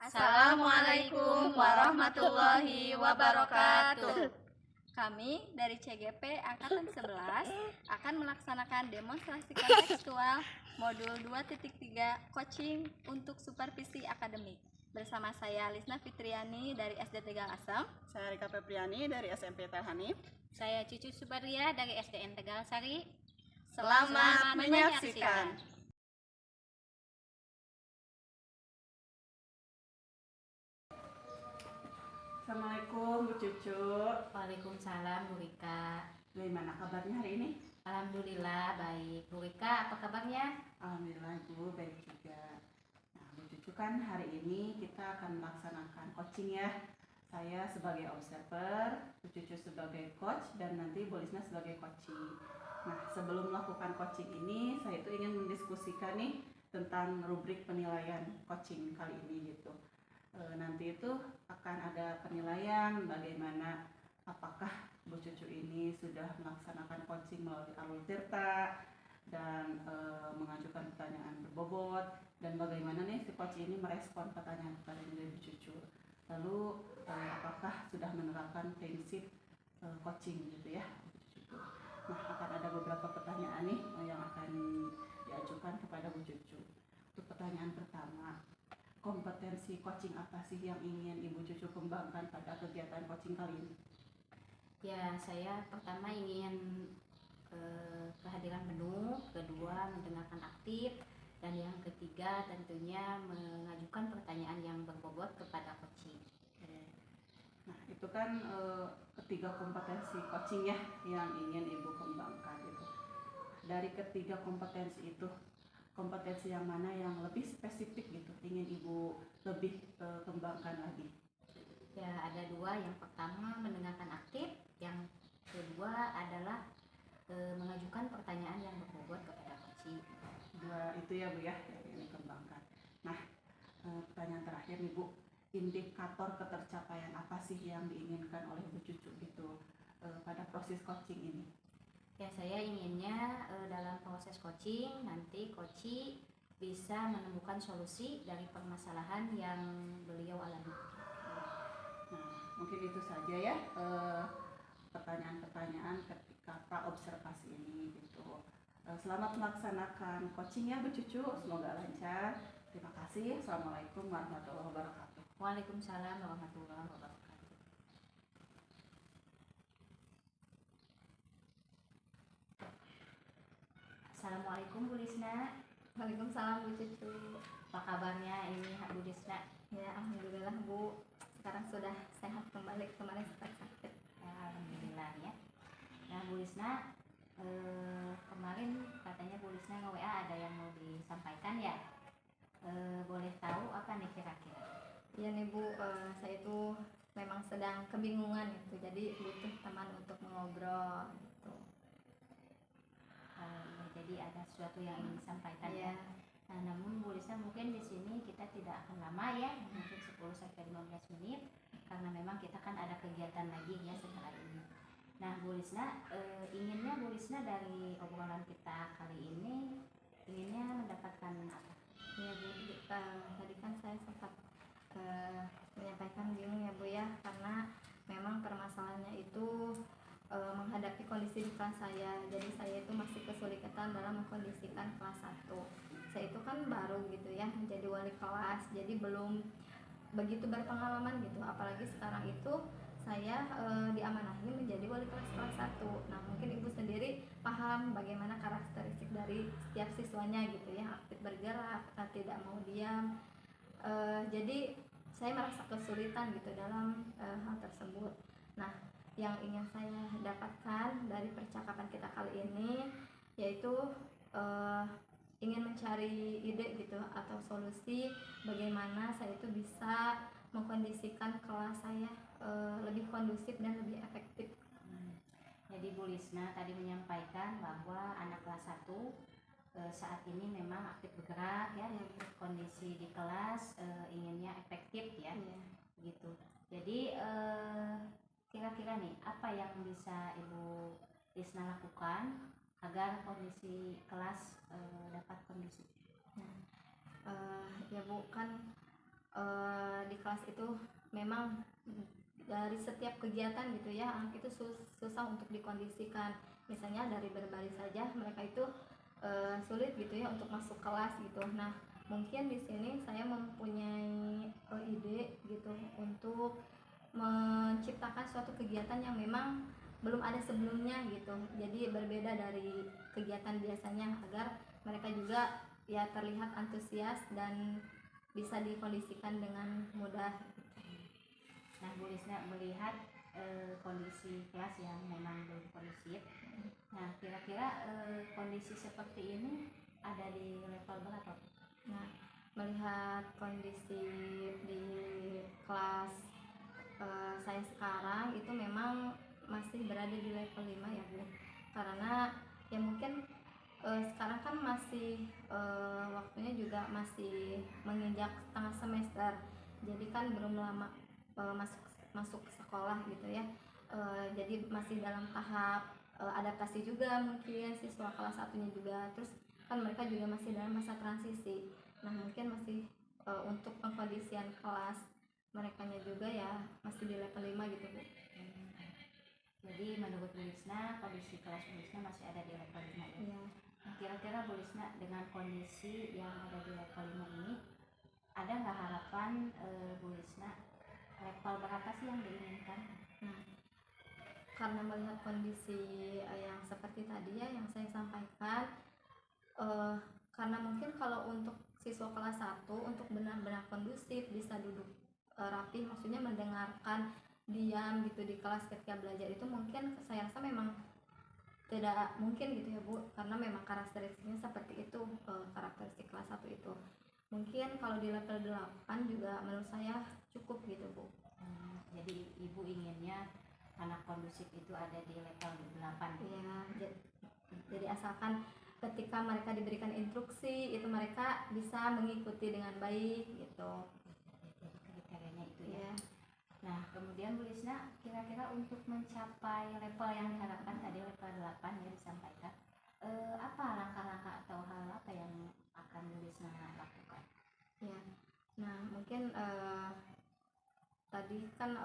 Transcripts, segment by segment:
Assalamualaikum warahmatullahi wabarakatuh. Kami dari CGP Angkatan 11 akan melaksanakan demonstrasi kontekstual modul 2.3 coaching untuk supervisi akademik. Bersama saya Lisna Fitriani dari SD Tegal Asem. Saya Rika Febriani dari SMP Telhanif. Saya Cucu Subaria dari SDN Tegal Sari. Selamat menyaksikan. Assalamualaikum Bu Cucu. Waalaikumsalam Bu Rika. Bagaimana kabarnya hari ini? Alhamdulillah baik. Bu Rika, apa kabarnya? Alhamdulillah Bu, baik juga. Nah Bu Cucu, kan hari ini kita akan melaksanakan coaching ya. Saya sebagai observer, Bu Cucu sebagai coach, dan nanti Bu Lisna sebagai coaching. Nah sebelum melakukan coaching ini, saya itu ingin mendiskusikan nih tentang rubrik penilaian coaching kali ini gitu. Nanti itu akan ada penilaian bagaimana apakah Bu Cucu ini sudah melaksanakan coaching melalui alur tirta dan mengajukan pertanyaan berbobot, dan bagaimana nih si coach ini merespon pertanyaan-pertanyaan dari Bu Cucu. Lalu apakah sudah menerapkan prinsip coaching gitu ya Bu Cucu. Nah akan ada beberapa pertanyaan nih yang akan diajukan kepada Bu Cucu. Untuk pertanyaan pertama, kompetensi coaching apa sih yang ingin Ibu Cucu kembangkan pada kegiatan coaching kali ini? Ya, saya pertama ingin kehadiran penuh, kedua mendengarkan aktif, dan yang ketiga tentunya mengajukan pertanyaan yang berbobot kepada coaching. Nah itu kan ketiga kompetensi coaching ya yang ingin Ibu kembangkan itu. Dari ketiga kompetensi itu, kompetensi yang mana yang lebih spesifik gitu ingin Ibu lebih kembangkan lagi? Ya, ada dua. Yang pertama mendengarkan aktif, yang kedua adalah mengajukan pertanyaan yang berbobot kepada coaching. Dua itu ya Bu ya yang ingin kembangkan. Nah pertanyaan terakhir nih Bu, indikator ketercapaian apa sih yang diinginkan oleh Bu Cucu gitu pada proses coaching ini? Ya, saya inginnya dalam proses coaching nanti coaching bisa menemukan solusi dari permasalahan yang beliau alami. Nah, mungkin itu saja ya pertanyaan-pertanyaan ketika praobservasi ini gitu. Selamat melaksanakan coaching ya Bu Cucu, semoga lancar. Terima kasih. Assalamualaikum warahmatullahi wabarakatuh. Waalaikumsalam warahmatullahi wabarakatuh. Assalamualaikum Bu Lisna. Waalaikumsalam Bu Cucu. Apa kabarnya ini Bu Lisna? Ya, alhamdulillah Bu. Sekarang sudah sehat kembali, kemarin sempat sakit. Ya, alhamdulillah ya. Nah Bu Lisna, kemarin katanya Bu Lisna nge-WA ada yang mau disampaikan ya. Boleh tahu apa nih kira-kira? Iya nih Bu, saya itu memang sedang kebingungan gitu, jadi butuh teman untuk mengobrol gitu. Jadi ada sesuatu yang ingin disampaikan ya. Nah, namun Bu Lisna mungkin di sini kita tidak akan lama ya, mungkin 10 sampai 15 menit karena memang kita kan ada kegiatan lagi ya setelah ini. Nah, Bu Lisna, inginnya Bu Lisna dari obrolan kita kali ini inginnya mendapatkan apa? Ya Bu, tadi kan saya sempat menyampaikan bingung ya Bu ya, karena memang permasalahannya itu menghadapi kondisi di kelas saya. Jadi saya itu masih kesulitan dalam mengkondisikan kelas 1. Saya itu kan baru gitu ya menjadi wali kelas, jadi belum begitu berpengalaman gitu. Apalagi sekarang itu saya diamanahi menjadi wali kelas 1. Nah mungkin Ibu sendiri paham bagaimana karakteristik dari setiap siswanya gitu ya, aktif bergerak, tidak mau diam. Jadi saya merasa kesulitan gitu dalam hal tersebut. Nah yang ingin saya dapatkan dari percakapan kita kali ini yaitu ingin mencari ide gitu atau solusi bagaimana saya itu bisa mengkondisikan kelas saya lebih kondusif dan lebih efektif. Jadi Bu Lisna tadi menyampaikan bahwa anak kelas 1 saat ini memang aktif bergerak ya, kondisi di kelas inginnya efektif ya, gitu. Jadi kira-kira nih apa yang bisa Ibu Lisna lakukan agar kondisi kelas dapat kondusif? Ya Bu, kan di kelas itu memang dari setiap kegiatan gitu ya, anak itu susah untuk dikondisikan. Misalnya dari berbaris saja mereka itu sulit gitu ya untuk masuk kelas gitu. Nah, mungkin di sini saya mempunyai ide gitu untuk menciptakan suatu kegiatan yang memang belum ada sebelumnya gitu. Jadi berbeda dari kegiatan biasanya agar mereka juga ya terlihat antusias dan bisa dikondisikan dengan mudah. Nah, Bu Lisna melihat kondisi kelas yang memang belum kondusif. Nah, kira-kira kondisi seperti ini ada di level berapa? Nah, melihat kondisi di kelas saya sekarang itu memang masih berada di level 5 ya Bu, karena ya mungkin sekarang kan masih waktunya juga masih menginjak setengah semester, jadi kan belum lama masuk sekolah gitu ya. Jadi masih dalam tahap adaptasi juga, mungkin siswa kelas satunya juga, terus kan mereka juga masih dalam masa transisi. Nah, mungkin masih untuk pengkondisian kelas mereka juga ya masih di level 5 gitu Bu. Jadi menurut Bu Lisna kondisi kelas Bu Lisna masih ada di level 5 ya? Iya. Nah, kira-kira Bu Lisna dengan kondisi yang ada di level 5 ini, ada nggak harapan Bu Lisna level berapa sih yang diinginkan? Nah, karena melihat kondisi yang seperti tadi ya yang saya sampaikan, karena mungkin kalau untuk siswa kelas 1 untuk benar-benar kondusif bisa duduk rapi, maksudnya mendengarkan diam gitu di kelas ketika belajar, itu mungkin saya rasa memang tidak mungkin gitu ya Bu, karena memang karakteristiknya seperti itu, karakteristik kelas 1 itu. Mungkin kalau di level 8 juga menurut saya cukup gitu Bu. Jadi Ibu inginnya anak kondusif itu ada di level 8. Iya, jadi asalkan ketika mereka diberikan instruksi itu mereka bisa mengikuti dengan baik gitu. Kriterianya itu ya. Iya. Nah, kemudian Bu Lisna, kira-kira untuk mencapai level yang diharapkan tadi level 8 yang disampaikan, apa langkah-langkah atau hal apa yang akan Bu Lisna lakukan? Ya, nah mungkin tadi kan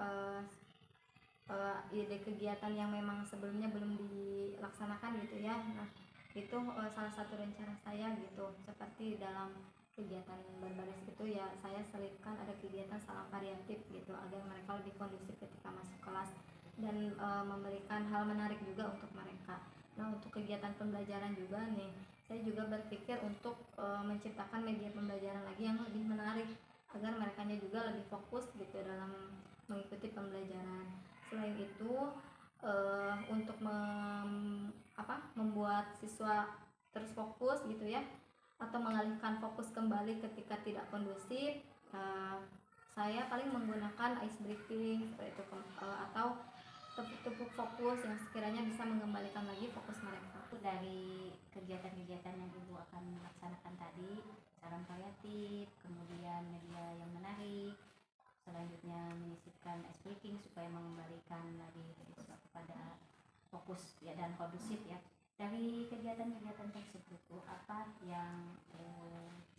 ide kegiatan yang memang sebelumnya belum dilaksanakan gitu ya. Nah, itu salah satu rencana saya gitu, seperti dalam kegiatan berbaris itu ya saya selipkan ada kegiatan salam variatif gitu agar mereka lebih kondusif ketika masuk kelas dan memberikan hal menarik juga untuk mereka. Nah, untuk kegiatan pembelajaran juga nih saya juga berpikir untuk menciptakan media pembelajaran lagi yang lebih menarik agar mereka juga lebih fokus gitu dalam mengikuti pembelajaran. Selain itu untuk membuat siswa terus fokus gitu ya, atau mengalihkan fokus kembali ketika tidak kondusif, saya paling menggunakan ice breaking seperti itu, atau tepuk-tepuk fokus yang sekiranya bisa mengembalikan lagi fokus mereka. Dari kegiatan-kegiatan yang Ibu akan laksanakan tadi, salam variatif, kemudian media yang menarik, selanjutnya menyisipkan ice breaking supaya mengembalikan lagi siswa kepada fokus ya dan kondusif ya. Dari kegiatan-kegiatan tersebut apa yang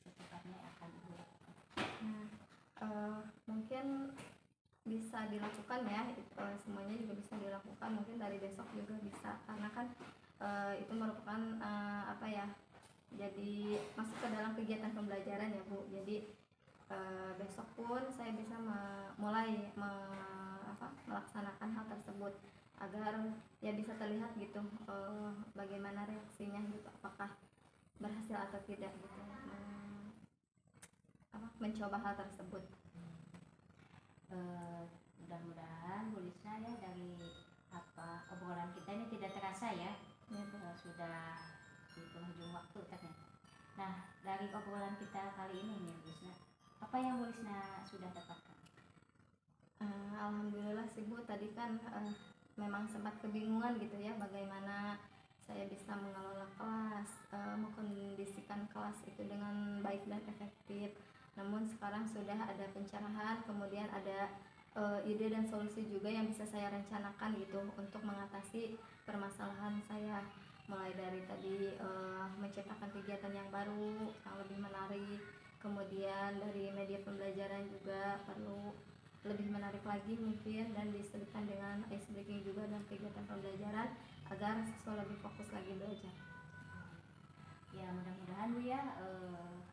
secepatnya akan Ibu lakukan? Mungkin bisa dilakukan ya, semuanya juga bisa dilakukan, mungkin dari besok juga bisa, karena kan itu merupakan jadi masuk ke dalam kegiatan pembelajaran ya Bu. Jadi besok pun saya bisa mulai melaksanakan hal tersebut agar ya bisa terlihat gitu bagaimana reaksinya gitu, apakah berhasil atau tidak gitu mencoba hal tersebut. Mudah-mudahan Bu Lisna ya dari obrolan kita ini tidak terasa ya, sudah di penghujung waktu ternyata. Nah, dari obrolan kita kali ini nih Bu Lisna, apa yang Bu Lisna sudah dapatkan? Alhamdulillah sih Bu, tadi kan memang sempat kebingungan gitu ya bagaimana saya bisa mengelola kelas, mengkondisikan kelas itu dengan baik dan efektif. Namun sekarang sudah ada pencerahan, kemudian ada ide dan solusi juga yang bisa saya rencanakan gitu untuk mengatasi permasalahan saya, mulai dari tadi menciptakan kegiatan yang baru yang lebih menarik, kemudian dari media pembelajaran juga perlu lebih menarik lagi mungkin, dan diselipkan dengan ice breaking juga dalam kegiatan pembelajaran agar siswa lebih fokus lagi belajar. Ya mudah-mudahan Bu ya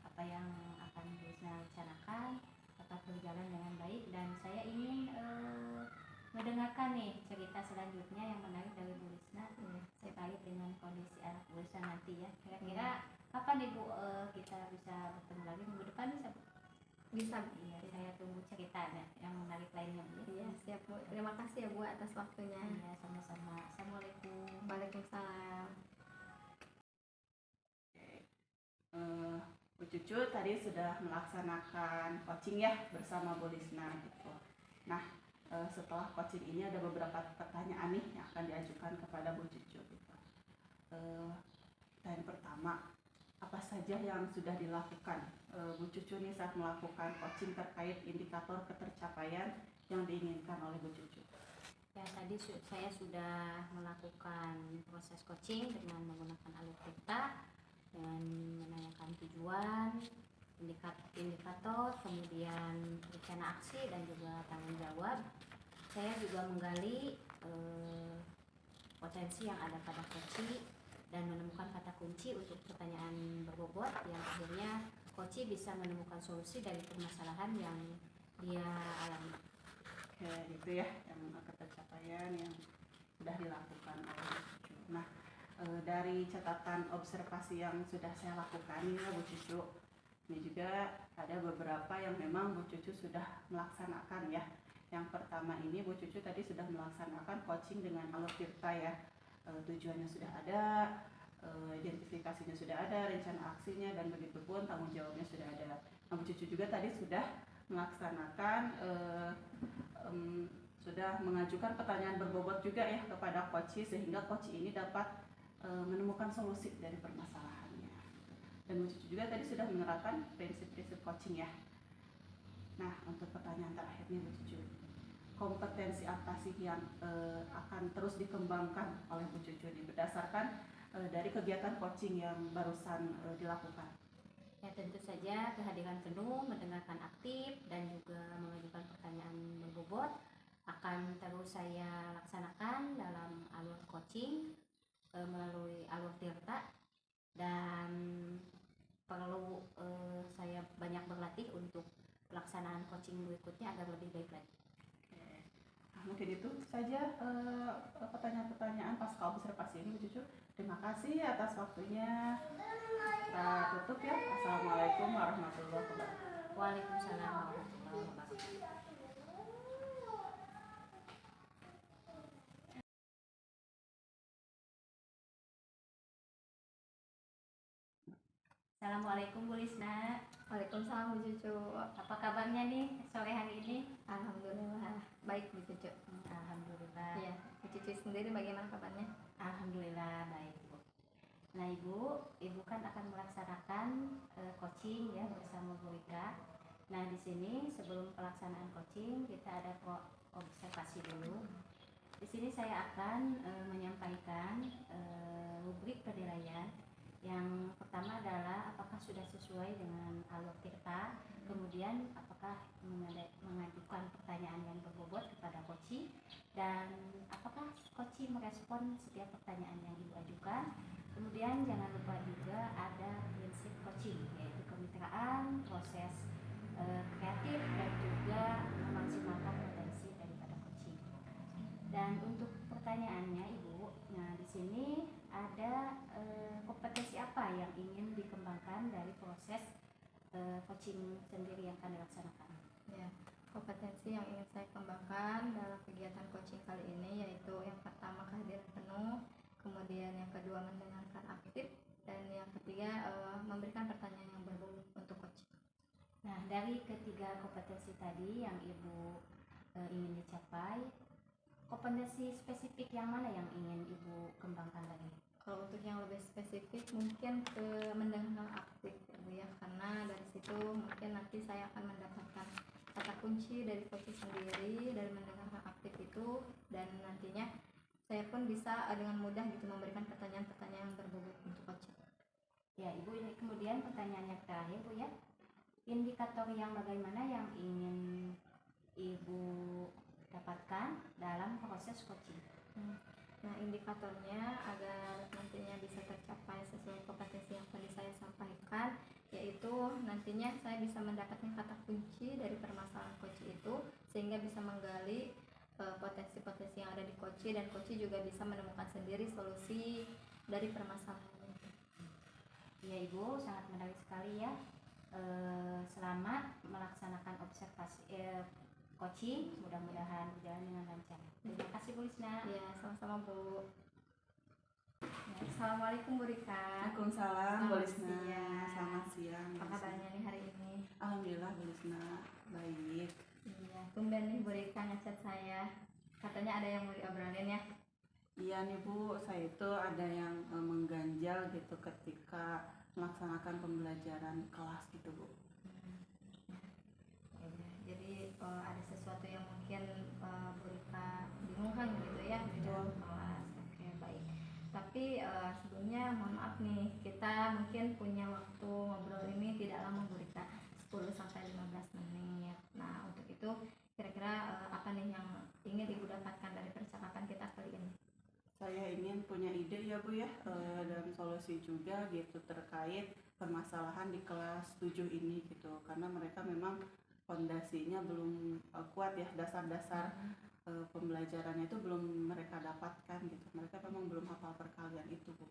apa yang akan Bu Lisna rencanakan tetap berjalan dengan baik, dan saya ingin mendengarkan nih cerita selanjutnya yang menarik dari Bu Lisna terkait dengan kondisi anak Bu Lisna nanti ya. Kira-kira kapan Ibu kita bisa bertemu lagi minggu depan bisa Bu? Bisa. Iya, saya tunggu ceritanya yang menarik lainnya Bu. Iya, siap Bu. Terima kasih ya Bu atas waktunya. Iya, sama-sama. Assalamualaikum. Waalaikumsalam. Bu Cucu tadi sudah melaksanakan coaching ya bersama Bu Lisna gitu. Nah, setelah coaching ini ada beberapa pertanyaan nih yang akan diajukan kepada Bu Cucu gitu. Pertanyaan pertama, apa saja yang sudah dilakukan Bu Cucu nih saat melakukan coaching terkait indikator ketercapaian yang diinginkan oleh Bu Cucu? Ya, tadi saya sudah melakukan proses coaching dengan menggunakan alur peta, dengan menanyakan tujuan, indikator, kemudian rencana aksi dan juga tanggung jawab. Saya juga menggali potensi yang ada pada coach dan menemukan kata kunci untuk pertanyaan berbobot yang akhirnya coach bisa menemukan solusi dari permasalahan yang dia alami. Oke, itu ya yang ketercapaian yang sudah dilakukan oleh Bu Cucu. Nah, dari catatan observasi yang sudah saya lakukan ini ya Bu Cucu, ini juga ada beberapa yang memang Bu Cucu sudah melaksanakan ya. Yang pertama ini Bu Cucu tadi sudah melaksanakan coaching dengan alur tirta ya. Tujuannya sudah ada, identifikasinya sudah ada, rencana aksinya, dan begitu pun tanggung jawabnya sudah ada. Nah, Bu Cucu juga tadi sudah melaksanakan sudah mengajukan pertanyaan berbobot juga ya kepada coach sehingga coach ini dapat menemukan solusi dari permasalahannya. Dan Bu Cucu juga tadi sudah menerapkan prinsip-prinsip coaching ya. Nah, untuk pertanyaan terakhirnya Bu Cucu, kompetensi apa sih yang akan terus dikembangkan oleh Bu Cucu ini berdasarkan dari kegiatan coaching yang barusan dilakukan? Ya, tentu saja kehadiran penuh, mendengarkan aktif, dan juga mengajukan pertanyaan berbobot akan terus saya laksanakan dalam alur coaching melalui alur tirta, dan perlu saya banyak berlatih untuk pelaksanaan coaching berikutnya agar lebih baik lagi. Nah, mungkin itu saja pertanyaan-pertanyaan pasca observasi ini Bu Cucu. Terima kasih atas waktunya. Kita tutup ya. Assalamualaikum warahmatullahi wabarakatuh. Waalaikumsalam warahmatullahi wabarakatuh. Assalamualaikum Bu Lisna. Waalaikumsalam Bu Cucu. Apa kabarnya nih sore hari ini? Alhamdulillah baik Bu Cucu. Alhamdulillah. Iya, Bu Cucu sendiri bagaimana kabarnya? Alhamdulillah baik Bu. Nah Ibu kan akan melaksanakan coaching ya bersama Bu Rika. Nah di sini sebelum pelaksanaan coaching kita ada observasi dulu. Di sini saya akan menyampaikan rubrik penilaian. Yang pertama adalah apakah sudah sesuai dengan alur tirta, kemudian apakah mengajukan pertanyaan yang berbobot kepada coach, dan apakah coach merespon setiap pertanyaan yang Ibu ajukan. Kemudian jangan lupa juga ada prinsip coaching, yaitu kemitraan, proses kreatif, dan juga memaksimalkan potensi daripada coaching. Dan untuk pertanyaannya Ibu, nah di sini ada kompetensi apa yang ingin dikembangkan dari proses coaching sendiri yang akan dilaksanakan? Ya, kompetensi yang ingin saya kembangkan dalam kegiatan coaching kali ini yaitu yang pertama kehadiran penuh, kemudian yang kedua mendengarkan aktif, dan yang ketiga memberikan pertanyaan yang berbobot untuk coaching. Nah, dari ketiga kompetensi tadi yang Ibu ingin dicapai, kompetensi spesifik yang mana yang ingin Ibu kembangkan lagi? Kalau untuk yang lebih spesifik mungkin ke mendengar aktif ya Bu ya, karena dari situ mungkin nanti saya akan mendapatkan kata kunci dari coach sendiri dari mendengarkan aktif itu, dan nantinya saya pun bisa dengan mudah gitu memberikan pertanyaan-pertanyaan yang berbobot untuk coach. Ya Ibu, ini kemudian pertanyaan yang terakhir Bu ya. indikator yang bagaimana yang ingin Ibu dapatkan dalam proses coaching? Nah, indikatornya agar nantinya bisa tercapai sesuai kompetensi yang tadi saya sampaikan, yaitu nantinya saya bisa mendapatkan kata kunci dari permasalahan coach itu, sehingga bisa menggali potensi-potensi yang ada di coach, dan coach juga bisa menemukan sendiri solusi dari permasalahan itu. Ya Ibu, sangat menarik sekali ya. Selamat melaksanakan observasi coaching, mudah-mudahan berjalan dengan lancar. Terima kasih Bu Lisna. Ya, sama-sama Bu. Ya, Assalamualaikum Bu Rika. Waalaikumsalam Bu Lisna. siang. Selamat siang. Bu Apa Lisna. kabarnya nih hari ini? Alhamdulillah Bu Lisna baik. Iya, tumben nih Bu Rika ngechat saya. Katanya ada yang mau diobrolin ya. Iya nih Bu, saya itu ada yang mengganjal gitu ketika melaksanakan pembelajaran kelas gitu Bu. Jadi ada sesuatu yang mungkin Bu Rika bingungkan gitu ya di dalam kelas. Oke, baik. Tapi sebelumnya mohon maaf nih, kita mungkin punya waktu ngobrol ini tidak lama Bu Rika, 10 sampai 15 menit. Nah, untuk itu kira-kira apa nih yang ingin Ibu dapatkan dari percakapan kita kali ini? Saya ingin punya ide ya Bu ya, dan solusi juga gitu terkait permasalahan di kelas 7 ini gitu. Karena mereka memang fondasinya belum kuat ya, dasar-dasar pembelajarannya itu belum mereka dapatkan gitu. Mereka memang belum hafal perkalian itu Bu.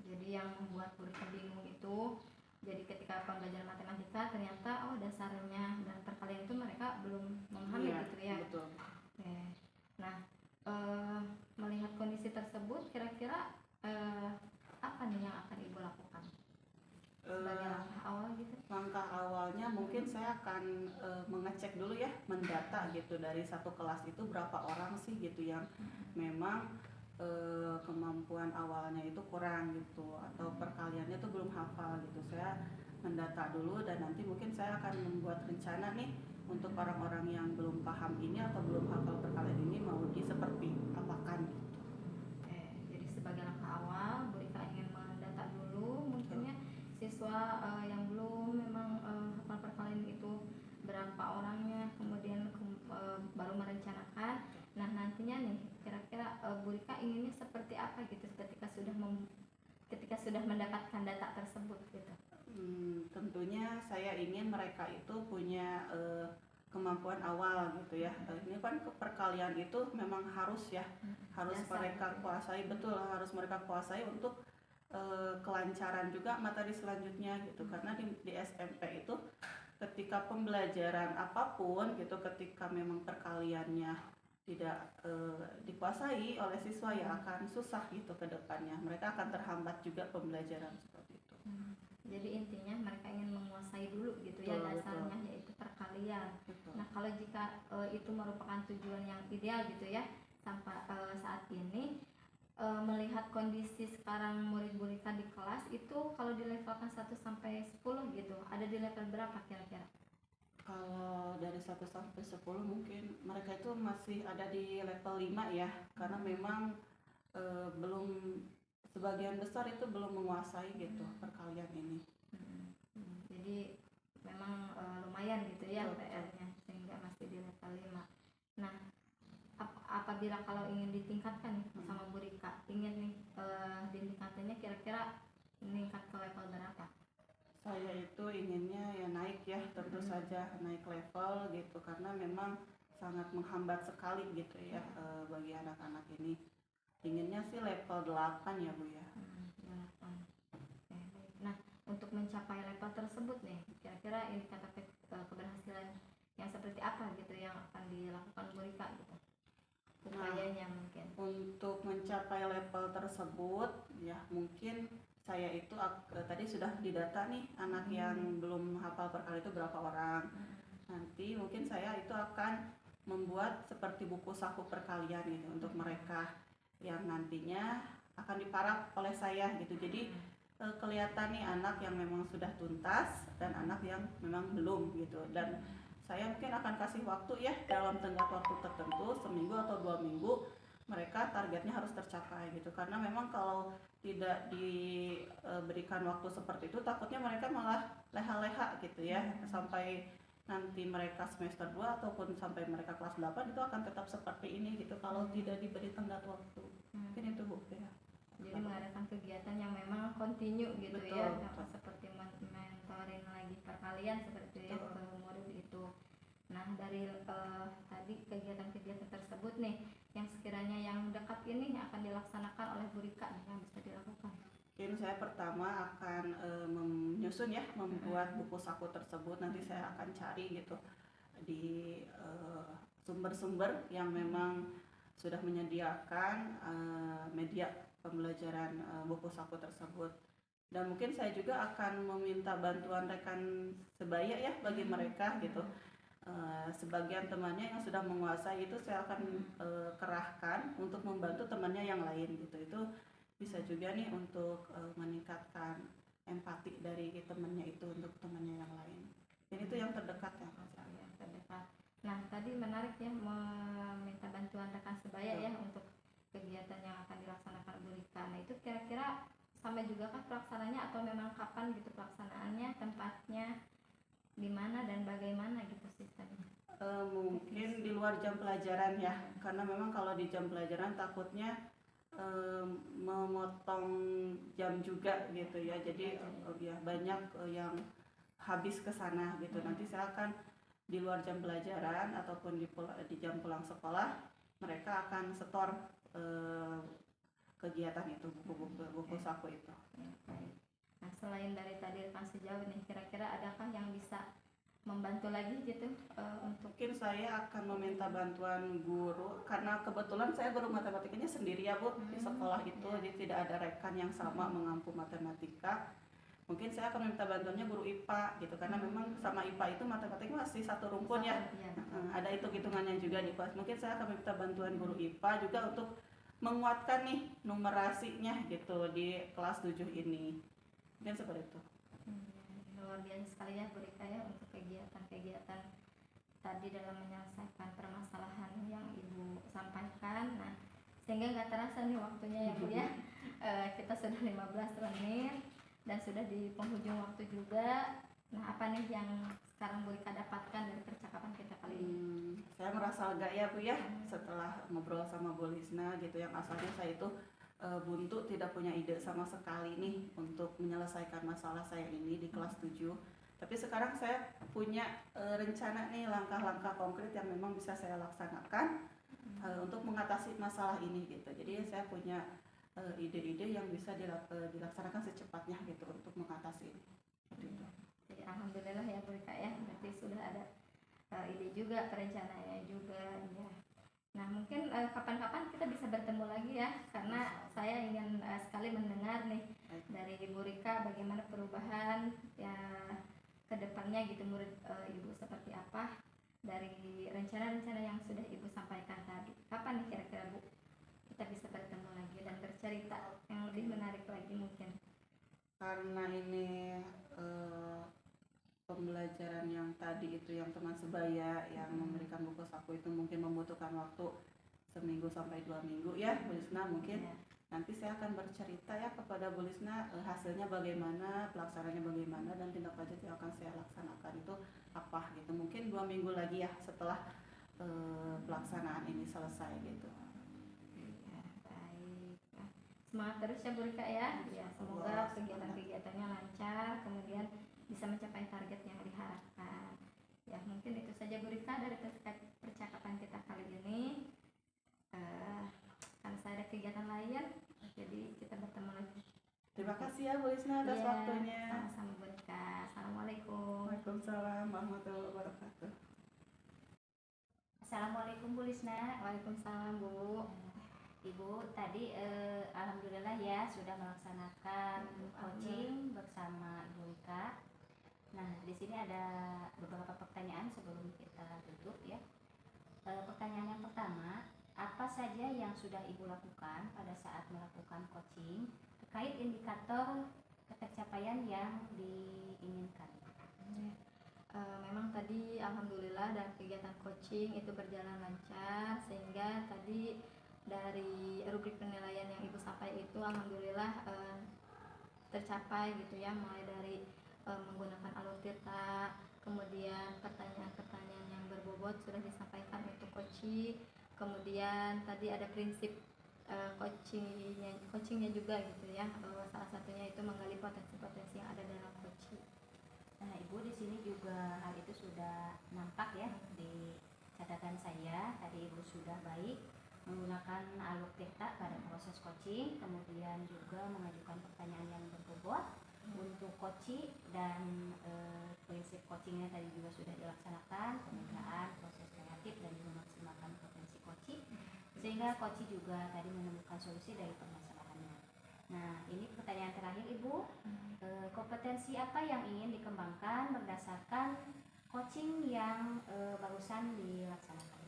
Jadi yang membuat Bu Rika bingung itu, jadi ketika pembelajaran matematika ternyata dasarnya dan perkalian itu mereka belum memahami Iya, gitu ya. betul. Oke. Nah, melihat kondisi tersebut, kira-kira apa nih yang akan Ibu lakukan sebagai langkah awal gitu? Langkah awalnya mungkin saya akan mengecek dulu ya, mendata gitu dari satu kelas itu berapa orang sih gitu yang memang kemampuan awalnya itu kurang gitu, atau perkaliannya tuh belum hafal gitu. Saya mendata dulu dan nanti mungkin saya akan membuat rencana nih untuk orang-orang yang belum paham ini atau belum hafal perkalian ini mau seperti apakan gitu. Oke, jadi sebagai langkah awal Bu Rika ingin mendata dulu mungkinnya siswa yang belum memang hafal perkalian itu berapa orangnya, kemudian baru merencanakan. Nah, nantinya nih kira-kira Bu Rika inginnya seperti apa gitu ketika sudah mendapatkan data tersebut gitu. Tentunya saya ingin mereka itu punya kemampuan awal gitu ya. Ini kan perkalian itu memang harus ya, harus Dasar, mereka gitu. kuasai, betul, harus mereka kuasai untuk kelancaran juga materi selanjutnya gitu. Karena di SMP itu ketika pembelajaran apapun gitu, ketika memang perkaliannya tidak dikuasai oleh siswa ya akan susah gitu ke depannya. Mereka akan terhambat juga pembelajaran seperti itu. Jadi intinya mereka ingin menguasai dulu gitu ya, Betul, dasarnya yaitu perkalian. Betul. Nah, kalau jika itu merupakan tujuan yang ideal gitu ya sampai saat ini, melihat kondisi sekarang murid Bu Rika di kelas itu kalau dilevelkan 1 sampai 10 gitu, ada di level berapa kira-kira? Kalau dari 1 sampai 10 mungkin mereka itu masih ada di level 5 ya, karena memang belum, sebagian besar itu belum menguasai gitu perkalian ini. Jadi memang lumayan gitu ya Betul. PR-nya, sehingga masih di level 5. Nah, apabila kalau ingin ditingkatkan nih sama Bu Rika, ingin nih ditingkatannya kira-kira meningkat ke level berapa? Saya itu inginnya ya naik ya, tentu saja naik level gitu, karena memang sangat menghambat sekali gitu ya bagi anak-anak ini. Inginnya sih level 8 ya Bu ya. 8. Oke, baik. Nah, untuk mencapai level tersebut nih, kira-kira indikator keberhasilan yang seperti apa gitu yang akan dilakukan Bu Rika gitu? Upayanya mungkin. Untuk mencapai level tersebut ya mungkin saya itu tadi sudah didata nih anak yang belum hafal perkalian itu berapa orang. Nanti mungkin saya itu akan membuat seperti buku saku perkalian gitu untuk mereka yang nantinya akan diparaf oleh saya gitu. Jadi kelihatan nih anak yang memang sudah tuntas dan anak yang memang belum gitu. Dan saya mungkin akan kasih waktu ya dalam tenggat waktu tertentu, seminggu atau 2 minggu, mereka targetnya harus tercapai gitu. Karena memang kalau tidak diberikan waktu seperti itu takutnya mereka malah leha-leha gitu ya, sampai nanti mereka semester 2 ataupun sampai mereka kelas 8 itu akan tetap seperti ini gitu kalau tidak diberi tenggat waktu. Mungkin itu Bu ya. Jadi mengadakan kegiatan yang memang kontinu gitu. Betul, ya, betul. seperti mentorin lagi perkalian seperti itu ya Betul. ke murid itu. Nah dari tadi kegiatan-kegiatan tersebut nih yang sekiranya yang dekat ini akan dilaksanakan oleh Bu Rika nih, yang bisa dilakukan. Mungkin saya pertama akan menyusun ya, membuat buku saku tersebut. Nanti saya akan cari gitu di sumber-sumber yang memang sudah menyediakan media pembelajaran buku saku tersebut. Dan mungkin saya juga akan meminta bantuan rekan sebaya ya bagi mereka gitu. Sebagian temannya yang sudah menguasai itu saya akan kerahkan untuk membantu temannya yang lain gitu. Itu bisa juga nih untuk meningkatkan empati dari temannya itu untuk temannya yang lain. Dan itu yang terdekat ya. Yang terdekat. Nah tadi menarik ya meminta bantuan rekan sebaya ya untuk kegiatan yang akan dilaksanakan Bu Rika. Nah itu kira-kira sama juga kah pelaksananya atau memang kapan gitu pelaksanaannya, tempatnya di mana dan bagaimana gitu sistemnya? Mungkin di luar jam pelajaran ya, karena memang kalau di jam pelajaran takutnya memotong jam juga gitu ya, jadi ya banyak yang habis ke sana gitu. Nanti saya akan di luar jam pelajaran ataupun di jam pulang sekolah mereka akan setor kegiatan itu, buku saku itu. Nah selain dari tadi rekan sejauh nih, kira-kira adakah yang bisa membantu lagi gitu untuk Mungkin saya akan meminta bantuan guru karena kebetulan saya guru matematikanya sendiri ya Bu di sekolah itu, jadi tidak ada rekan yang sama mengampu matematika. Mungkin saya akan meminta bantuannya guru IPA gitu, karena memang sama IPA itu matematik masih satu rumpun ya. Ada hitung-hitungannya juga di kelas. Mungkin saya akan meminta bantuan guru IPA juga untuk menguatkan nih numerasinya gitu di kelas 7 ini. Mungkin seperti itu. luar biasa sekali ya Bu Rika ya untuk kegiatan-kegiatan tadi dalam menyelesaikan permasalahan yang Ibu sampaikan. Nah sehingga nggak terasa nih waktunya ya Bu ya. Kita sudah 15 menit dan sudah di penghujung waktu juga. Nah apa nih yang sekarang Bu Rika dapatkan dari percakapan kita kali ini? Saya merasa lega ya Bu ya setelah ngobrol sama Bu Lisna gitu, yang asalnya saya itu buntu, tidak punya ide sama sekali nih untuk menyelesaikan masalah saya ini di kelas 7. Tapi sekarang saya punya rencana nih, langkah-langkah konkret yang memang bisa saya laksanakan untuk mengatasi masalah ini gitu. Jadi saya punya ide-ide yang bisa dilaksanakan secepatnya gitu untuk mengatasi ini. Seperti itu. Jadi, alhamdulillah ya Bu Rika ya, berarti sudah ada ide juga, perencanaannya juga ya. Nah mungkin kapan-kapan kita bisa bertemu lagi ya, karena saya ingin sekali mendengar nih dari Ibu Rika bagaimana perubahan ya ke depannya gitu, murid Ibu seperti apa dari rencana-rencana yang sudah Ibu sampaikan tadi. Kapan nih kira-kira Bu kita bisa bertemu lagi dan bercerita yang lebih menarik lagi mungkin? Karena ini pembelajaran yang tadi itu yang teman sebaya yang memberikan buku saku itu mungkin membutuhkan waktu seminggu sampai 2 minggu ya Bu Lisna. Mungkin nanti saya akan bercerita ya kepada Bu Lisna hasilnya bagaimana, pelaksanaannya bagaimana, dan tindak lanjut yang akan saya laksanakan itu apa gitu. Mungkin 2 minggu lagi ya setelah pelaksanaan ini selesai gitu. Ya, baik. Nah, semangat terus ya Bu Rika ya. Ya, semoga kegiatan-kegiatannya lancar, kemudian bisa mencapai target yang diharapkan. Ya, mungkin itu saja Bu Rika dari percakapan kita kali ini. Karena saya ada kegiatan lain, jadi kita bertemu lagi. Terima kasih ya Bu Lisna atas waktunya. Sama-sama Bu Rika. Assalamualaikum. Waalaikumsalam warahmatullahi wabarakatuh. Assalamualaikum Bu Lisna. Waalaikumsalam Bu. Ibu tadi alhamdulillah ya sudah melaksanakan coaching bersama Ibu Rika. Nah di sini ada beberapa pertanyaan sebelum kita tutup ya. Pertanyaan yang pertama, apa saja yang sudah Ibu lakukan pada saat melakukan coaching terkait indikator ketercapaian yang diinginkan? Memang tadi alhamdulillah dalam kegiatan coaching itu berjalan lancar, sehingga tadi dari rubrik penilaian yang Ibu sampaikan itu alhamdulillah tercapai gitu ya, mulai dari menggunakan alur tirta, kemudian pertanyaan-pertanyaan yang berbobot sudah disampaikan untuk koci, kemudian tadi ada prinsip coachingnya juga gitu ya, salah satunya itu menggali potensi-potensi yang ada dalam coaching. Nah, Ibu di sini juga hal itu sudah nampak ya di catatan saya. Tadi Ibu sudah baik menggunakan alur tirta pada proses coaching, kemudian juga mengajukan pertanyaan yang berbobot untuk coaching, dan prinsip coachingnya tadi juga sudah dilaksanakan, pemetaan, proses kreatif, dan memaksimalkan potensi coaching, sehingga coaching juga tadi menemukan solusi dari permasalahannya. Nah, ini pertanyaan terakhir Ibu. Kompetensi apa yang ingin dikembangkan berdasarkan coaching yang barusan dilaksanakan?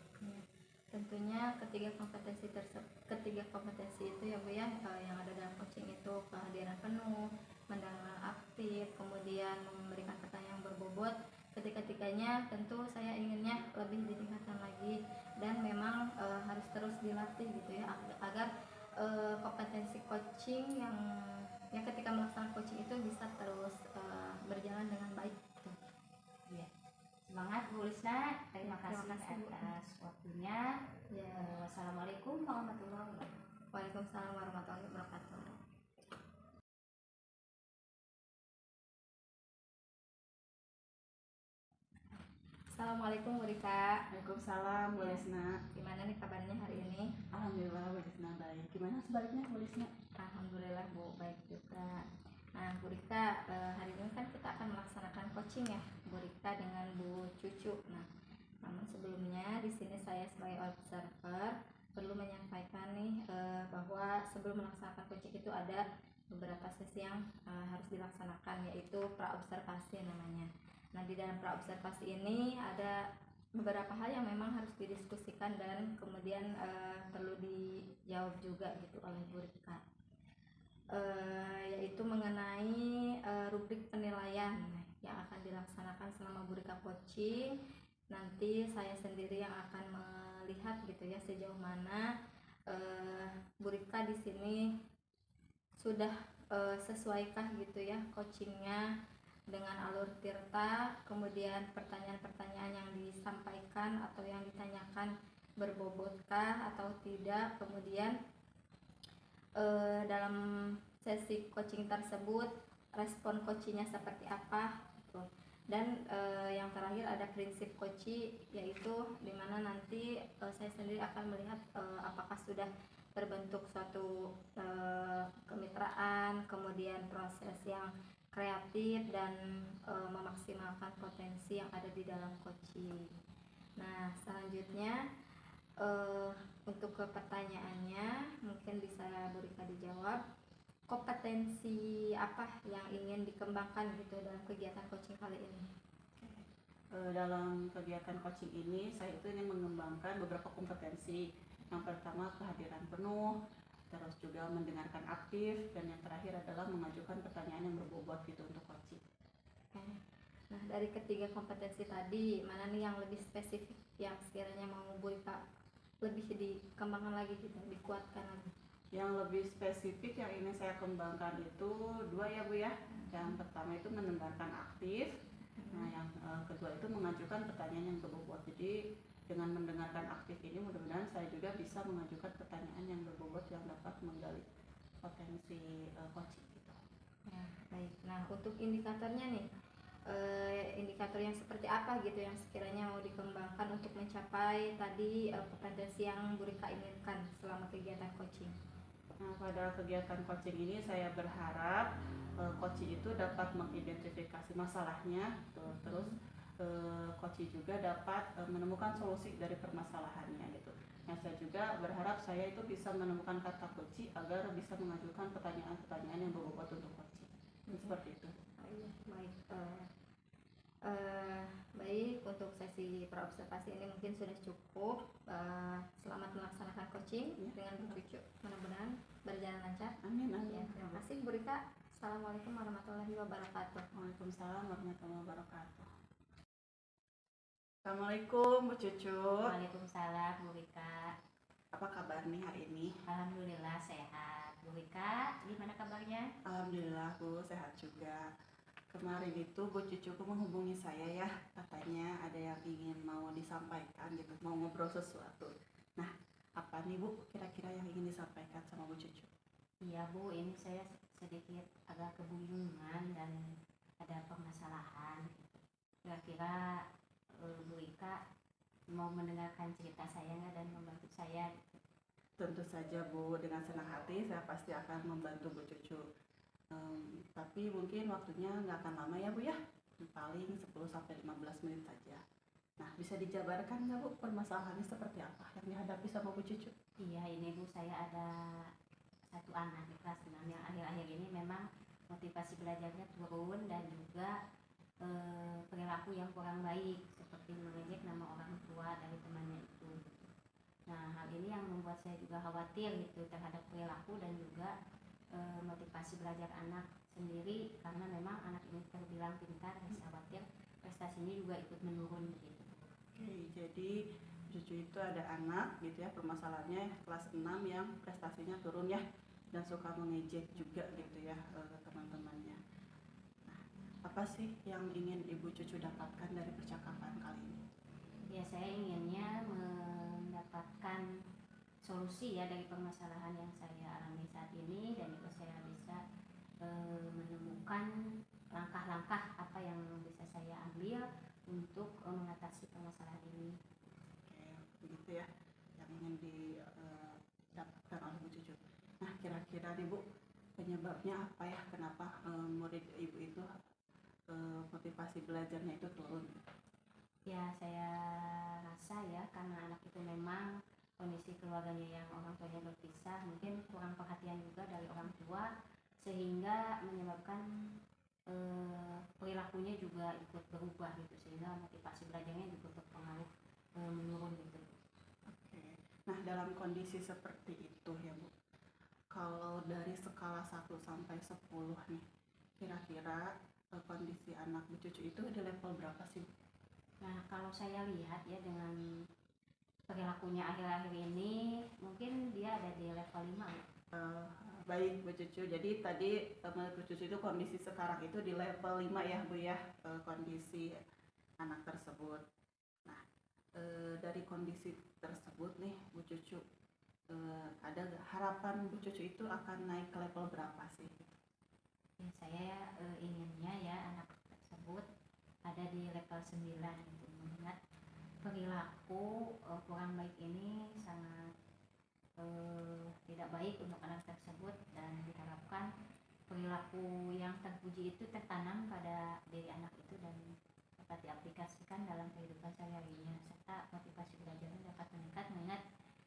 Tentunya ketiga kompetensi itu ya Bu ya, yang ada dalam coaching itu kehadiran penuh, mendengar aktif, kemudian memberikan pertanyaan yang berbobot. Ketika-tiganya tentu saya inginnya lebih ditingkatkan lagi, dan memang harus terus dilatih gitu ya, agar kompetensi coaching yang ketika melaksanakan coaching itu bisa terus berjalan dengan baik gitu. Ya. Semangat Bu Lisna, terima kasih atas waktunya. Ya. Wassalamualaikum warahmatullahi wabarakatuh. Waalaikumsalam warahmatullahi wabarakatuh. Assalamualaikum Bu Rika. Waalaikumsalam Bu Ya. Lisna. Gimana nih kabarnya hari ini? Alhamdulillah Bu Lisna baik. Gimana sebaliknya Bu Lisna? Alhamdulillah Bu, baik juga. Nah Bu Rika, hari ini kan kita akan melaksanakan coaching ya Bu Rika dengan Bu Cucu. Nah, namun sebelumnya di sini saya sebagai observer perlu menyampaikan nih bahwa sebelum melaksanakan coaching itu ada beberapa sesi yang harus dilaksanakan, yaitu praobservasi namanya. Nah, di dalam praobservasi ini ada beberapa hal yang memang harus didiskusikan dan kemudian perlu dijawab juga gitu oleh Bu Rika, yaitu mengenai rubrik penilaian yang akan dilaksanakan selama Bu Rika coaching. Nanti saya sendiri yang akan melihat gitu ya sejauh mana Bu Rika di sini sudah sesuaikah gitu ya coachingnya dengan alur tirta, kemudian pertanyaan-pertanyaan yang disampaikan atau yang ditanyakan berbobotkah atau tidak, kemudian dalam sesi coaching tersebut respon coachingnya seperti apa gitu. Dan yang terakhir ada prinsip coaching, yaitu dimana nanti saya sendiri akan melihat apakah sudah terbentuk suatu kemitraan, kemudian proses yang kreatif dan memaksimalkan potensi yang ada di dalam coaching. Nah, selanjutnya untuk ke pertanyaannya mungkin bisa Bu Rika dijawab, kompetensi apa yang ingin dikembangkan gitu dalam kegiatan coaching kali ini? Dalam kegiatan coaching ini saya itu ingin mengembangkan beberapa kompetensi. Yang pertama kehadiran penuh, terus juga mendengarkan aktif, dan yang terakhir adalah mengajukan pertanyaan yang berbobot gitu untuk coaching. Nah, dari ketiga kompetensi tadi mana nih yang lebih spesifik yang sekiranya mau Bu Rika lebih dikembangkan lagi gitu, dikuatkan lagi? Yang lebih spesifik yang ingin saya kembangkan itu dua ya Bu ya. Yang pertama itu mendengarkan aktif. Nah, yang kedua itu mengajukan pertanyaan yang berbobot. Jadi dengan mendengarkan aktif ini mudah-mudahan saya juga bisa mengajukan pertanyaan yang berbobot yang dapat menggali potensi coaching gitu. Ya, baik. Nah, untuk indikatornya nih, indikator yang seperti apa gitu yang sekiranya mau dikembangkan untuk mencapai tadi kompetensi yang Bu Rika inginkan selama kegiatan coaching? Nah, pada kegiatan coaching ini saya berharap coaching itu dapat mengidentifikasi masalahnya, terus coaching juga dapat menemukan solusi dari permasalahannya gitu. Nah, saya juga berharap saya itu bisa menemukan kata kunci agar bisa mengajukan pertanyaan-pertanyaan yang berbobot untuk coaching. Seperti itu. Baik. Baik, untuk sesi praobservasi ini mungkin sudah cukup. Selamat melaksanakan coaching dengan Bu Cucu, mudah-mudahan berjalan lancar. Amin. Ya, terima kasih Bu Rika. Assalamualaikum warahmatullahi wabarakatuh. Waalaikumsalam warahmatullahi wabarakatuh. Assalamualaikum Bu Cucu. Waalaikumsalam Bu Rika. Apa kabar nih hari ini? Alhamdulillah sehat. Bu Rika, gimana kabarnya? Alhamdulillah Bu, sehat juga. Kemarin itu Bu cucuku menghubungi saya ya, katanya ada yang ingin mau disampaikan gitu, mau ngobrol sesuatu. Nah, apa nih Bu kira-kira yang ingin disampaikan sama Bu cucu? Iya Bu, ini saya sedikit agak kebingungan dan ada permasalahan. Kira-kira Bu Rika mau mendengarkan cerita saya nggak dan membantu saya? Tentu saja Bu, dengan senang hati saya pasti akan membantu Bu cucu. Tapi mungkin waktunya nggak akan lama ya Bu ya, paling 10-15 menit saja. Nah, bisa dijabarkan nggak Bu permasalahannya seperti apa yang dihadapi sama Bu cucu? Iya, ini Bu, saya ada satu anak di kelas 6 yang akhir-akhir ini memang motivasi belajarnya turun dan juga perilaku yang kurang baik seperti mengejek nama orang tua dari temannya itu. Nah, hal ini yang membuat saya juga khawatir gitu terhadap perilaku dan juga motivasi belajar anak sendiri, karena memang anak ini terbilang pintar. Saya khawatir prestasinya juga ikut menurun gitu. Oke, jadi cucu itu ada anak gitu ya, permasalahannya kelas 6 yang prestasinya turun ya, dan suka mengejek juga gitu ya teman-temannya. Nah, apa sih yang ingin Ibu cucu dapatkan dari percakapan kali ini? Ya, saya inginnya mendapatkan solusi ya dari permasalahan yang saya alami saat ini, dan juga saya bisa menemukan langkah-langkah apa yang bisa saya ambil untuk mengatasi permasalahan ini. Oke, begitu ya yang ingin didapatkan oleh Bu cucu. Nah, kira-kira nih Bu, penyebabnya apa ya, kenapa murid Ibu itu motivasi belajarnya itu turun? Ya, saya rasa ya karena anak itu memang kondisi keluarganya yang orang tuanya berpisah, mungkin kurang perhatian juga dari orang tua, sehingga menyebabkan perilakunya juga ikut berubah gitu, sehingga motivasi belajarnya juga berpengaruh menurun gitu. Oke. Nah, dalam kondisi seperti itu ya Bu, kalau dari skala 1 sampai 10 nih, kira-kira kondisi anak Bu cucu itu di level berapa sih Bu? Nah, kalau saya lihat ya dengan perilakunya akhir-akhir ini, mungkin dia ada di level 5. Baik Bu cucu, jadi tadi menurut Bu cucu itu kondisi sekarang itu di level 5 ya Bu ya, kondisi anak tersebut. Nah, dari kondisi tersebut nih Bu cucu, ada harapan Bu cucu itu akan naik ke level berapa sih? Ya, saya inginnya ya anak tersebut ada di level 9 gitu, mengingat perilaku kurang baik ini sangat tidak baik untuk anak tersebut, dan diharapkan perilaku yang terpuji itu tertanam pada diri anak itu dan dapat diaplikasikan dalam kehidupan sehari-harinya, serta motivasi belajarnya dapat meningkat, mengingat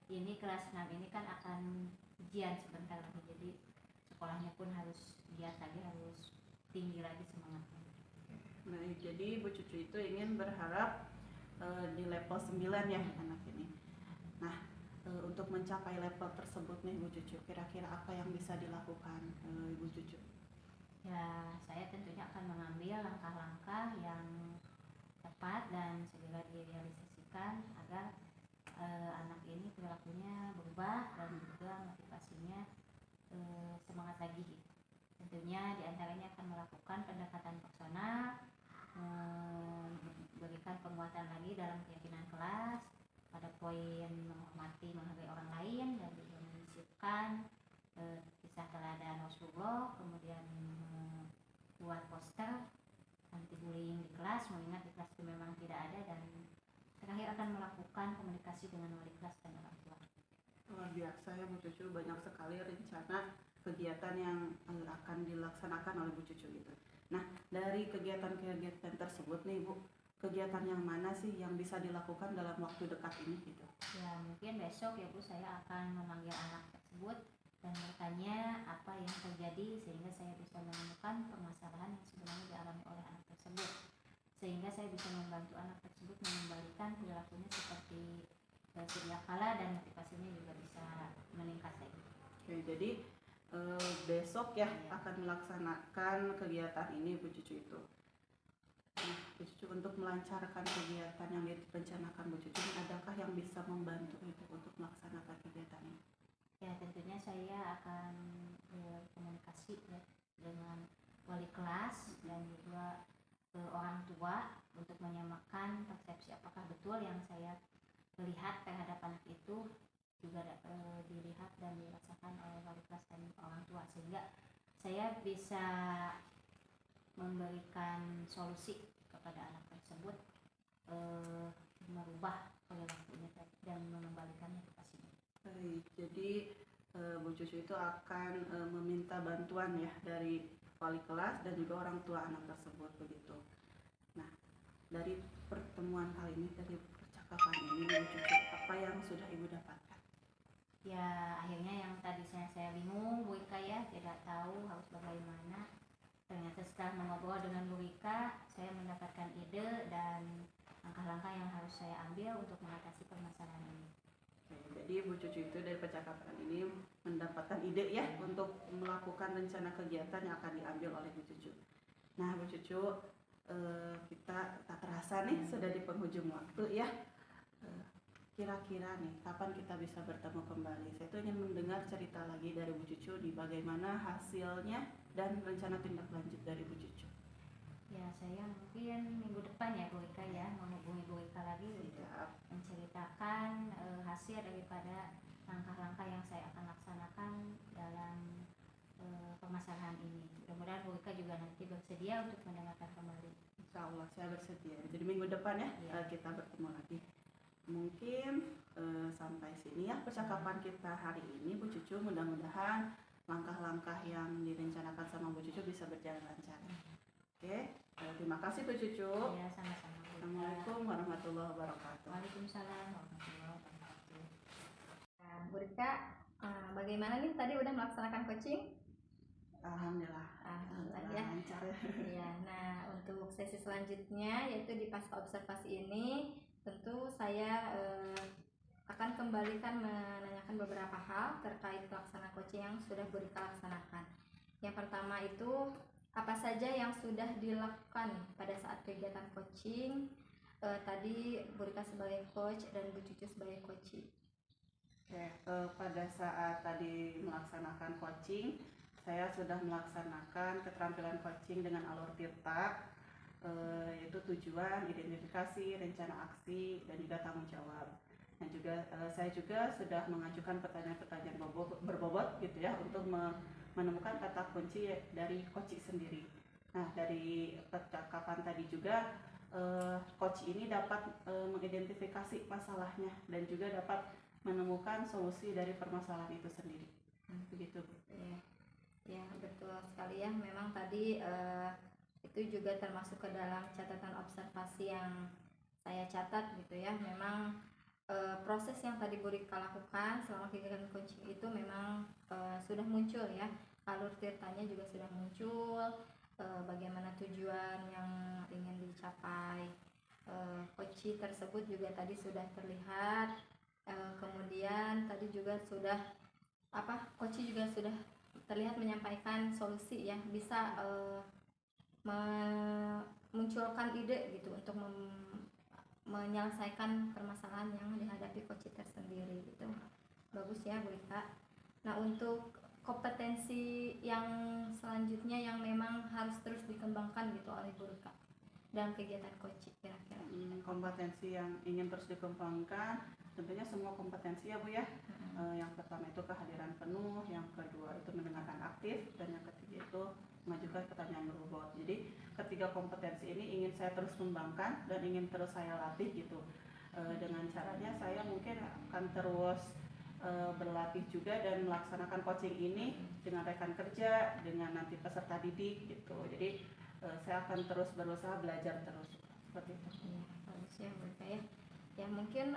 ini kelas 6 ini kan akan ujian sebentar lagi, jadi sekolahnya pun harus giat lagi, harus tinggi lagi semangatnya. Nah, jadi Bu cucu itu ingin berharap di level 9 ya anak ini. Nah, untuk mencapai level tersebut nih Bu cucu, kira-kira apa yang bisa dilakukan Ibu cucu? Ya, saya tentunya akan mengambil langkah-langkah yang tepat dan segera direalisasikan agar anak ini perilakunya berubah dan juga motivasinya semangat lagi gitu. Tentunya diantaranya akan melakukan pendekatan personal, memberikan penguatan lagi dalam keyakinan kelas pada poin menghormati, menghargai orang lain, dan juga menyisipkan kisah teladan Rasulullah, kemudian membuat poster anti bullying di kelas, mengingat di kelas itu memang tidak ada, dan terakhir akan melakukan komunikasi dengan wali kelas dan orang tua. Luar biasa ya Bu cucu, banyak sekali rencana kegiatan yang akan dilaksanakan oleh Bu cucu gitu. Nah, dari kegiatan-kegiatan tersebut nih Bu, kegiatan yang mana sih yang bisa dilakukan dalam waktu dekat ini gitu? Ya, mungkin besok ya Bu, saya akan memanggil anak tersebut dan bertanya apa yang terjadi, sehingga saya bisa menemukan permasalahan yang sebenarnya dialami oleh anak tersebut, sehingga saya bisa membantu anak tersebut mengembalikan perilakunya seperti sedia kala, dan motivasinya juga bisa meningkat lagi. Oke, jadi besok ya akan melaksanakan kegiatan ini Bu cucu itu. Nah, Bu Cucu, untuk melancarkan kegiatan yang direncanakan Bu Cucu, adakah yang bisa membantu itu untuk melaksanakan kegiatan ini? Ya, tentunya saya akan berkomunikasi ya dengan wali kelas dan juga orang tua untuk menyamakan persepsi apakah betul yang saya lihat terhadap anak itu juga dilihat dan dirasakan oleh wali kelas dan orang tua, sehingga saya bisa memberikan solusi kepada anak tersebut, merubah perilakunya dan mengembalikannya ke pastinya. Baik, jadi Bu Cucu itu akan meminta bantuan ya dari wali kelas dan juga orang tua anak tersebut begitu. Nah, dari pertemuan kali ini, dari percakapan ini Bu Cucu, apa yang sudah Ibu dapatkan? Ya, akhirnya yang tadi saya bingung Bu Ika ya, tidak tahu harus bagaimana. Ternyata setelah mengobrol dengan Bu Ika, saya mendapatkan ide dan langkah-langkah yang harus saya ambil untuk mengatasi permasalahan ini. Jadi Bu Cucu itu dari percakapan ini mendapatkan ide ya untuk melakukan rencana kegiatan yang akan diambil oleh Bu Cucu. Nah Bu Cucu, kita tak terasa nih sudah di penghujung waktu ya. Kira-kira nih kapan kita bisa bertemu kembali? Saya tuh ingin mendengar cerita lagi dari Bu Cucu di bagaimana hasilnya dan rencana tindak lanjut dari Bu Cucu. Ya, saya mungkin minggu depan ya Bu Ika ya, menghubungi Bu Ika lagi untuk menceritakan hasil daripada langkah-langkah yang saya akan laksanakan dalam permasalahan ini. Mudah-mudahan Bu Ika juga nanti bersedia untuk mendengarkan kembali. Insya Allah saya bersedia. Jadi minggu depan ya, kita bertemu lagi. Mungkin sampai sini ya percakapan kita hari ini Bu Cucu. Mudah-mudahan langkah-langkah yang direncanakan sama Bu Cucu bisa berjalan lancar. Oke, terima kasih Bu Cucu. Ya, sama-sama. Assalamualaikum warahmatullahi wabarakatuh. Waalaikumsalam warahmatullahi wabarakatuh. Nah, Bu Rika, bagaimana nih tadi udah melaksanakan coaching? Alhamdulillah. Alhamdulillah ya. Lancar ya. Iya, nah untuk sesi selanjutnya yaitu di pasca observasi ini tentu saya akan kembalikan menanyakan beberapa hal terkait pelaksanaan coaching yang sudah Bu Rika laksanakan. Yang pertama itu apa saja yang sudah dilakukan pada saat kegiatan coaching, tadi Bu Rika sebagai coach dan Bu Cucu sebagai coaching. Oke, pada saat tadi melaksanakan coaching, saya sudah melaksanakan keterampilan coaching dengan alur Tirta, yaitu tujuan, identifikasi, rencana aksi, dan juga tanggung jawab. Dan juga saya juga sudah mengajukan pertanyaan-pertanyaan berbobot gitu ya untuk menemukan kata kunci dari coach sendiri. Nah, dari percakapan tadi juga coach ini dapat mengidentifikasi masalahnya dan juga dapat menemukan solusi dari permasalahan itu sendiri. Begitu Bu. Ya, betul sekali ya. Memang tadi itu juga termasuk ke dalam catatan observasi yang saya catat gitu ya. Memang proses yang tadi Bu Rika lakukan selama kegiatan coaching itu memang sudah muncul ya. Alur tirtanya juga sudah muncul, bagaimana tujuan yang ingin dicapai coaching tersebut juga tadi sudah terlihat. Kemudian tadi juga sudah coaching juga sudah terlihat menyampaikan solusi ya, bisa memunculkan ide gitu untuk menyelesaikan permasalahan yang dihadapi coach tersendiri gitu. Bagus ya Bu Rika. Nah, untuk kompetensi yang selanjutnya yang memang harus terus dikembangkan gitu oleh Bu Rika dalam kegiatan coaching kira-kira. Kompetensi yang ingin terus dikembangkan tentunya semua kompetensi ya Bu ya. Yang pertama itu kehadiran penuh, yang kedua itu mendengarkan aktif, dan yang ketiga itu mengajukan pertanyaan berbobot. Jadi ketiga kompetensi ini ingin saya terus kembangkan dan ingin terus saya latih gitu. Dengan caranya saya mungkin akan terus berlatih juga dan melaksanakan coaching ini dengan rekan kerja, dengan nanti peserta didik gitu. Jadi saya akan terus berusaha belajar terus seperti itu. Ya, bagus ya Bu Rika ya. Ya mungkin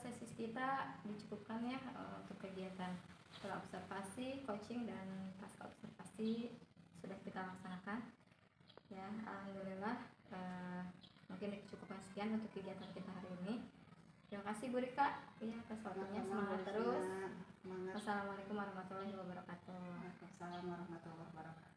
sesi kita dicukupkan ya untuk kegiatan observasi, coaching, dan pasca observasi sudah kita laksanakan. Ya, alhamdulillah mungkin dicukupkan sekian untuk kegiatan kita hari ini. Terima kasih Bu Rika ya atas waktunya, semangat terus. Wassalamualaikum warahmatullahi wabarakatuh. Waalaikumsalam warahmatullahi wabarakatuh.